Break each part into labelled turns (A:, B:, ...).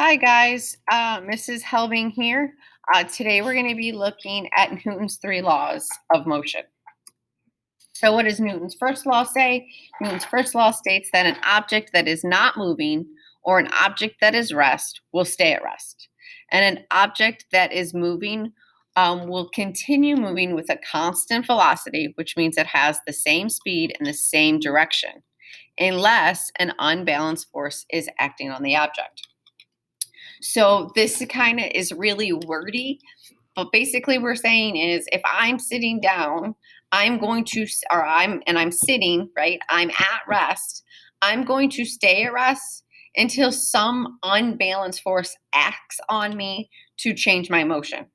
A: Hi guys, Mrs. Helbing here. Today we're going to be looking at Newton's three laws of motion. So what does Newton's first law say? Newton's first law states that an object that is not moving or an object that is rest will stay at rest. And an object that is moving will continue moving with a constant velocity, which means it has the same speed in the same direction, unless an unbalanced force is acting on the object. So this kind of is really wordy, but basically we're saying is if I'm sitting down, I'm going to or I'm sitting, right? I'm at rest. I'm going to stay at rest until some unbalanced force acts on me to change my motion.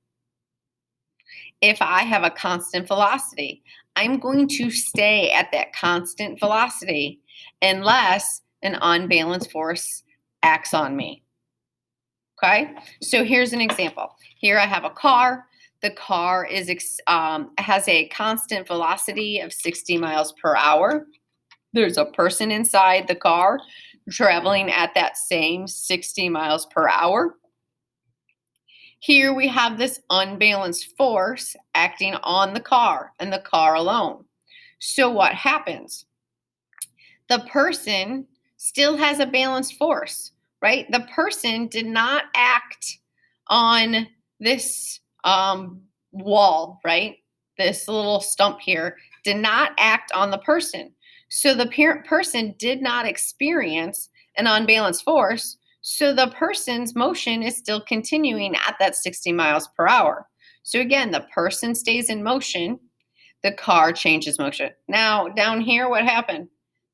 A: If I have a constant velocity, I'm going to stay at that constant velocity unless an unbalanced force acts on me. Okay, so here's an example. Here I have a car. The car has a constant velocity of 60 miles per hour. There's a person inside the car traveling at that same 60 miles per hour. Here we have this unbalanced force acting on the car and the car alone. So what happens? The person still has a balanced force, right? The person did not act on this wall, right? This little stump here did not act on the person. So the person did not experience an unbalanced force. So the person's motion is still continuing at that 60 miles per hour. So again, the person stays in motion, the car changes motion. Now, down here, what happened?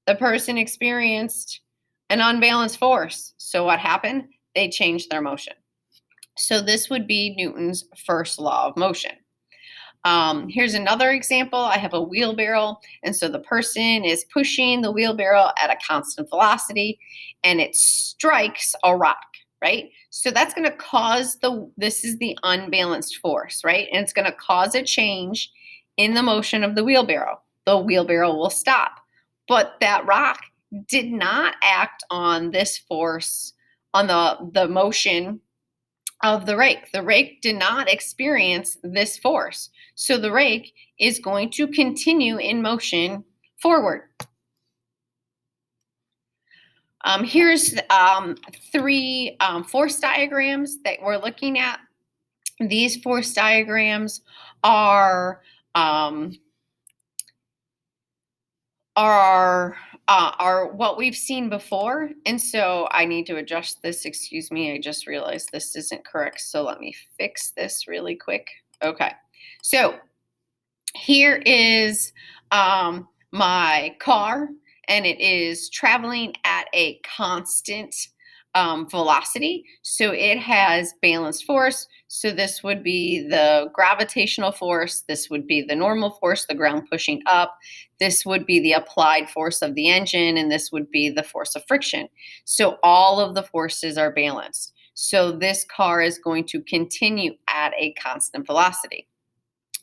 A: The person experienced an unbalanced force. So what happened? They changed their motion. So this would be Newton's first law of motion. Here's another example. I have a wheelbarrow, and so the person is pushing the wheelbarrow at a constant velocity, and it strikes a rock, right? So that's going to cause this is the unbalanced force, right? And it's going to cause a change in the motion of the wheelbarrow. The wheelbarrow will stop, but that rock did not act on this force, on the motion of the rake. The rake did not experience this force. So the rake is going to continue in motion forward. Here's three force diagrams that we're looking at. These force diagrams are what we've seen before. And so I need to adjust this. Excuse me, I just realized this isn't correct. So let me fix this really quick. Okay, so here is my car, and it is traveling at a constant velocity. So it has balanced force. So this would be the gravitational force. This would be the normal force, the ground pushing up. This would be the applied force of the engine, and this would be the force of friction. So all of the forces are balanced. So this car is going to continue at a constant velocity.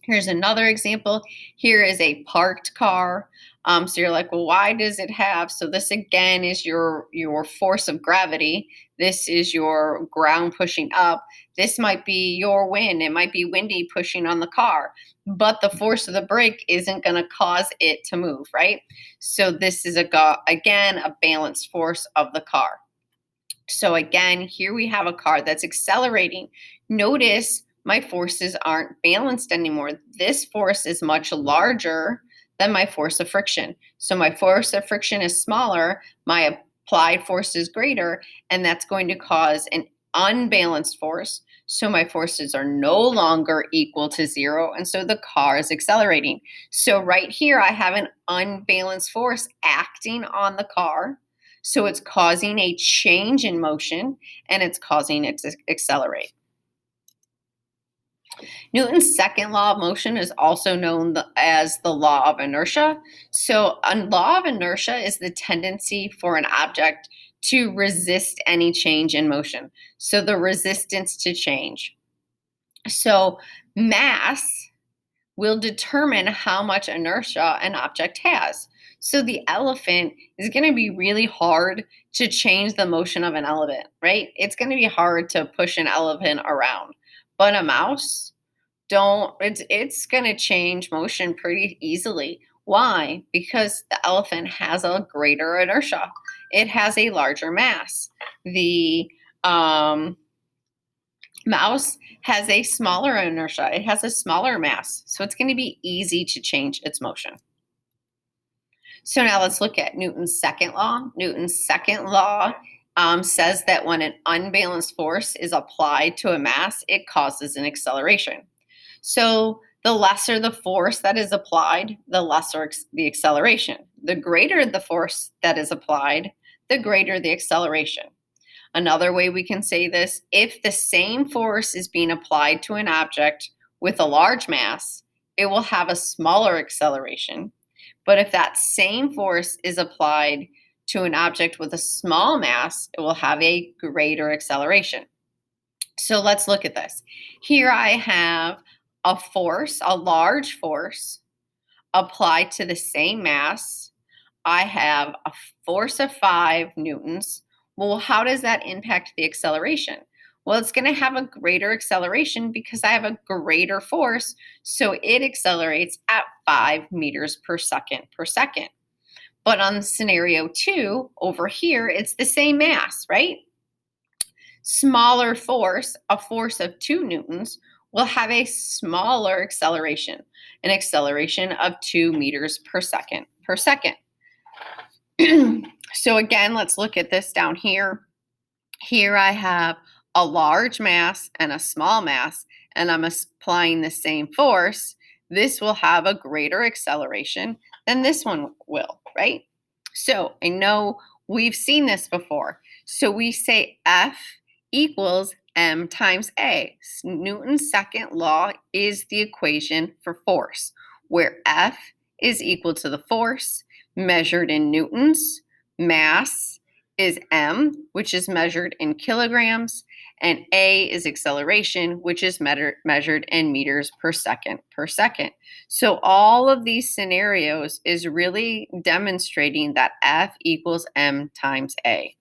A: Here's another example. Here is a parked car. So you're like, well, why does it have? So this again is your force of gravity. This is your ground pushing up. This might be your wind. It might be windy pushing on the car, but the force of the brake isn't going to cause it to move, right? So this is again a balanced force of the car. So again, here we have a car that's accelerating. Notice my forces aren't balanced anymore. This force is much larger than my force of friction. So my force of friction is smaller, my applied force is greater, and that's going to cause an unbalanced force. So my forces are no longer equal to zero, and so the car is accelerating. So right here, I have an unbalanced force acting on the car. So it's causing a change in motion, and it's causing it to accelerate. Newton's second law of motion is also known as the law of inertia. So a law of inertia is the tendency for an object to resist any change in motion. So the resistance to change. So mass will determine how much inertia an object has. So the elephant is going to be really hard to change the motion of an elephant, right? It's going to be hard to push an elephant around. But a mouse, don't it's going to change motion pretty easily. Why? Because the elephant has a greater inertia. It has a larger mass. The um mouse has a smaller inertia. It has a smaller mass. So it's going to be easy to change its motion. So now let's look at Newton's second law. Newton's second law says that when an unbalanced force is applied to a mass, it causes an acceleration. So the lesser the force that is applied, the lesser the acceleration. The greater the force that is applied, the greater the acceleration. Another way we can say this, if the same force is being applied to an object with a large mass, it will have a smaller acceleration. But if that same force is applied to an object with a small mass, it will have a greater acceleration. So let's look at this. Here I have a force, a large force, applied to the same mass. I have a force of 5 newtons. Well, how does that impact the acceleration? Well, it's going to have a greater acceleration because I have a greater force, so it accelerates at 5 meters per second per second. But on scenario 2, over here, it's the same mass, right? Smaller force, a force of 2 newtons, will have a smaller acceleration, an acceleration of 2 meters per second per second. So again, let's look at this down here. Here I have a large mass and a small mass, and I'm applying the same force. This will have a greater acceleration than this one will, right? So I know we've seen this before. So we say F equals m times a. Newton's second law is the equation for force, where F is equal to the force measured in newtons, mass is m, which is measured in kilograms, and a is acceleration, which is measured in meters per second per second. So all of these scenarios is really demonstrating that F equals m times a.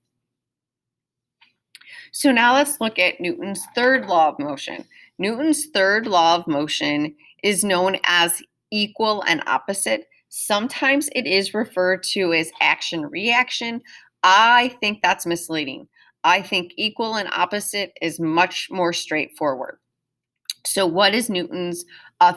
A: So now let's look at Newton's third law of motion. Newton's third law of motion is known as equal and opposite. Sometimes it is referred to as action-reaction. I think that's misleading. I think equal and opposite is much more straightforward. So what does Newton's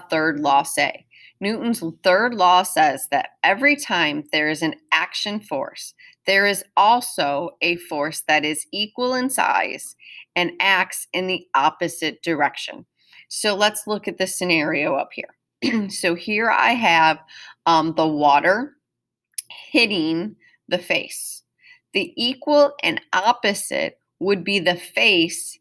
A: third law say? Newton's third law says that every time there is an action force, there is also a force that is equal in size and acts in the opposite direction. So let's look at the scenario up here. So here I have the water hitting the face. The equal and opposite would be the face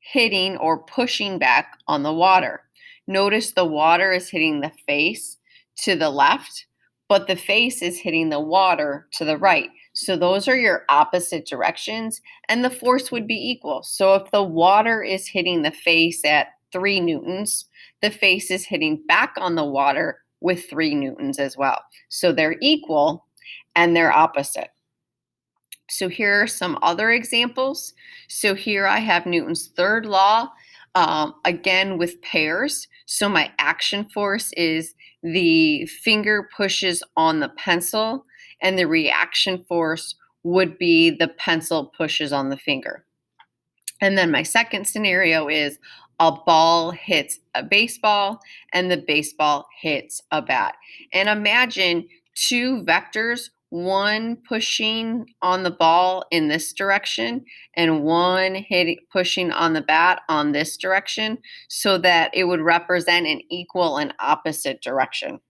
A: hitting or pushing back on the water. Notice the water is hitting the face to the left, but the face is hitting the water to the right. So those are your opposite directions, and the force would be equal. So if the water is hitting the face at 3 newtons, the face is hitting back on the water with 3 newtons as well. So they're equal and they're opposite. So here are some other examples. So here I have Newton's third law, again with pairs. So my action force is the finger pushes on the pencil, and the reaction force would be the pencil pushes on the finger. And then my second scenario is a ball hits a baseball and the baseball hits a bat. And imagine 2 vectors, one pushing on the ball in this direction and one pushing on the bat on this direction, so that it would represent an equal and opposite direction.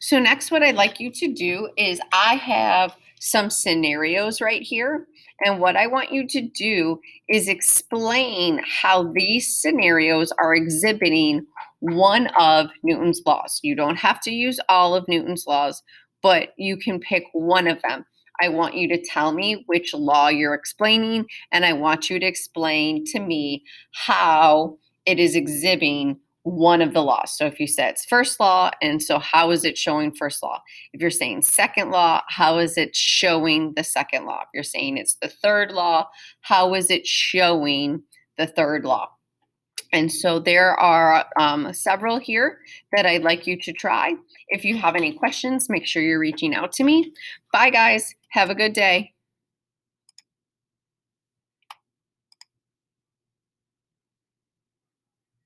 A: So next, what I'd like you to do is I have some scenarios right here. And what I want you to do is explain how these scenarios are exhibiting one of Newton's laws. You don't have to use all of Newton's laws, but you can pick one of them. I want you to tell me which law you're explaining, and I want you to explain to me how it is exhibiting one of the laws. So if you said it's first law, and so how is it showing first law? If you're saying second law, how is it showing the second law? If you're saying it's the third law, how is it showing the third law? And so there are several here that I'd like you to try. If you have any questions, make sure you're reaching out to me. Bye, guys. Have a good day.